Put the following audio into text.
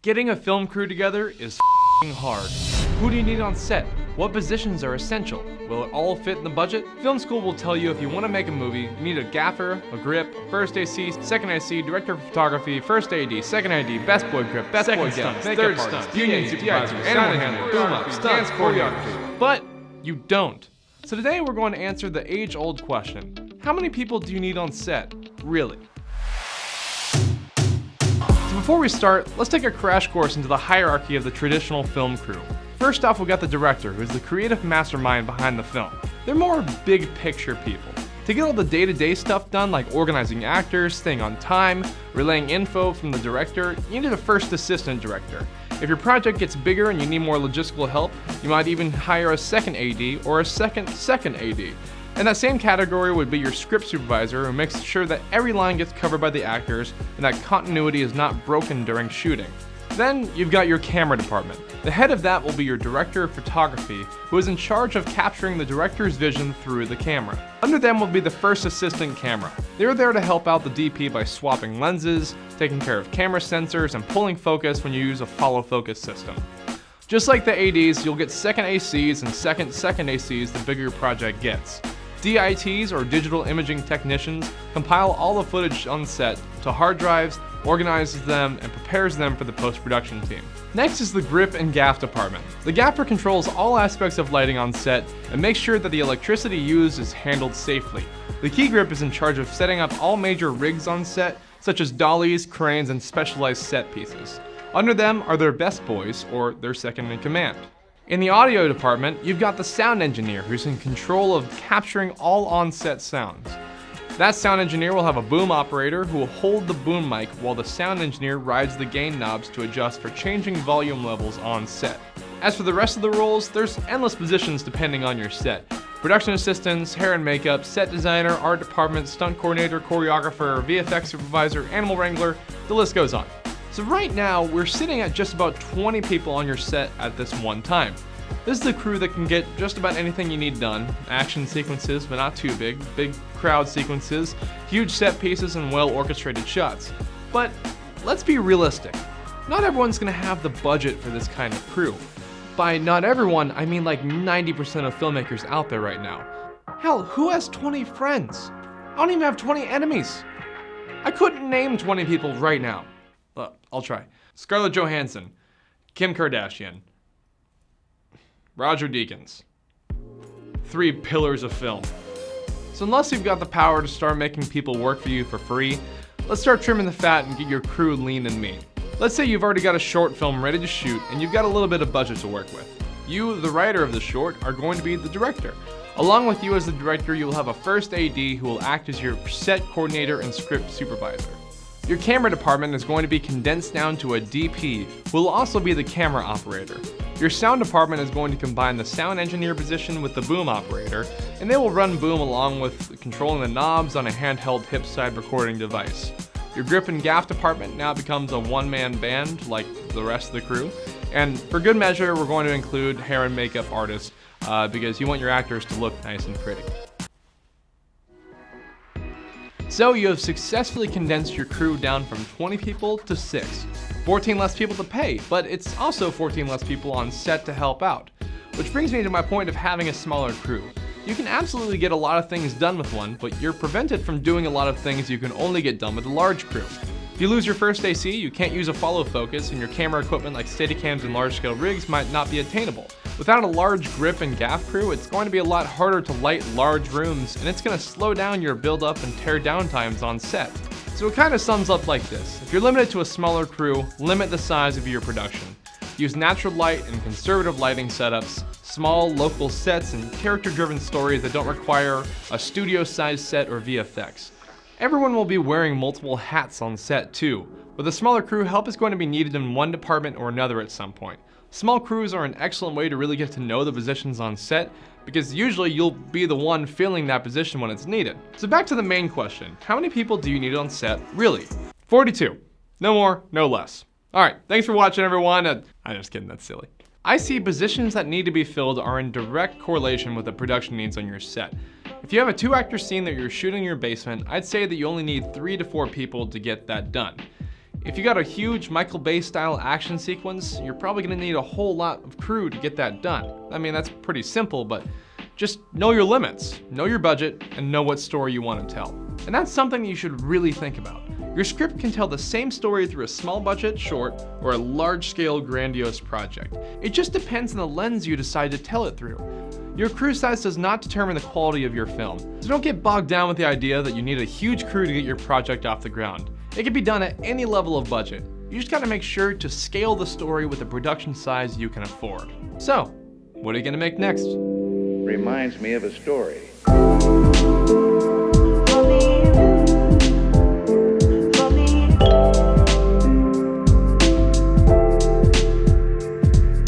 Getting a film crew together is hard. Who do you need on set? What positions are essential? Will it all fit in the budget? Film school will tell you if you want to make a movie, you need a gaffer, a grip, first AC, second AC, director of photography, first AD, second AD, best boy grip, best boy stunts, third stunts, union supervisor, animal handler, boom up, dance choreography. But you don't. So today we're going to answer the age-old question. How many people do you need on set? Really? So before we start, let's take a crash course into the hierarchy of the traditional film crew. First off, we got the director, who's the creative mastermind behind the film. They're more big picture people. To get all the day-to-day stuff done, like organizing actors, staying on time, relaying info from the director, you need a first assistant director. If your project gets bigger and you need more logistical help, you might even hire a second AD or a second AD. And that same category would be your script supervisor, who makes sure that every line gets covered by the actors and that continuity is not broken during shooting. Then you've got your camera department. The head of that will be your director of photography, who is in charge of capturing the director's vision through the camera. Under them will be the first assistant camera. They're there to help out the DP by swapping lenses, taking care of camera sensors, and pulling focus when you use a follow focus system. Just like the ADs, you'll get second ACs and second ACs the bigger your project gets. DITs, or digital imaging technicians, compile all the footage on set to hard drives, organizes them, and prepares them for the post-production team. Next is the grip and gaff department. The gaffer controls all aspects of lighting on set and makes sure that the electricity used is handled safely. The key grip is in charge of setting up all major rigs on set, such as dollies, cranes, and specialized set pieces. Under them are their best boys, or their second in command. In the audio department, you've got the sound engineer, who's in control of capturing all on-set sounds. That sound engineer will have a boom operator who will hold the boom mic while the sound engineer rides the gain knobs to adjust for changing volume levels on set. As for the rest of the roles, there's endless positions depending on your set. Production assistants, hair and makeup, set designer, art department, stunt coordinator, choreographer, VFX supervisor, animal wrangler, the list goes on. So right now, we're sitting at just about 20 people on your set at this one time. This is the crew that can get just about anything you need done. Action sequences, but not too big crowd sequences, huge set pieces, and well-orchestrated shots. But let's be realistic. Not everyone's gonna have the budget for this kind of crew. By not everyone, I mean like 90% of filmmakers out there right now. Hell, who has 20 friends? I don't even have 20 enemies. I couldn't name 20 people right now. I'll try. Scarlett Johansson, Kim Kardashian, Roger Deakins. 3 pillars of film. So unless you've got the power to start making people work for you for free, let's start trimming the fat and get your crew lean and mean. Let's say you've already got a short film ready to shoot and you've got a little bit of budget to work with. You, the writer of the short, are going to be the director. Along with you as the director, you will have a first AD who will act as your set coordinator and script supervisor. Your camera department is going to be condensed down to a DP, who will also be the camera operator. Your sound department is going to combine the sound engineer position with the boom operator, and they will run boom along with controlling the knobs on a handheld hip-side recording device. Your grip and gaff department now becomes a one-man band like the rest of the crew, and for good measure, we're going to include hair and makeup artists because you want your actors to look nice and pretty. So you have successfully condensed your crew down from 20 people to 6. 14 less people to pay, but it's also 14 less people on set to help out. Which brings me to my point of having a smaller crew. You can absolutely get a lot of things done with one, but you're prevented from doing a lot of things you can only get done with a large crew. If you lose your first AC, you can't use a follow focus, and your camera equipment like Steadicams and large-scale rigs might not be attainable. Without a large grip and gaff crew, it's going to be a lot harder to light large rooms, and it's going to slow down your build-up and tear down times on set. So it kind of sums up like this. If you're limited to a smaller crew, limit the size of your production. Use natural light and conservative lighting setups, small local sets, and character-driven stories that don't require a studio-sized set or VFX. Everyone will be wearing multiple hats on set too. With a smaller crew, help is going to be needed in one department or another at some point. Small crews are an excellent way to really get to know the positions on set, because usually you'll be the one filling that position when it's needed. So back to the main question, how many people do you need on set, really? 42. No more, no less. Alright, thanks for watching everyone. I'm just kidding, that's silly. I see positions that need to be filled are in direct correlation with the production needs on your set. If you have a 2-actor scene that you're shooting in your basement, I'd say that you only need 3 to 4 people to get that done. If you got a huge Michael Bay style action sequence, you're probably gonna need a whole lot of crew to get that done. I mean, that's pretty simple, but just know your limits, know your budget, and know what story you want to tell. And that's something you should really think about. Your script can tell the same story through a small budget short or a large scale grandiose project. It just depends on the lens you decide to tell it through. Your crew size does not determine the quality of your film, so don't get bogged down with the idea that you need a huge crew to get your project off the ground. It can be done at any level of budget. You just gotta make sure to scale the story with the production size you can afford. So, what are you gonna make next? Reminds me of a story.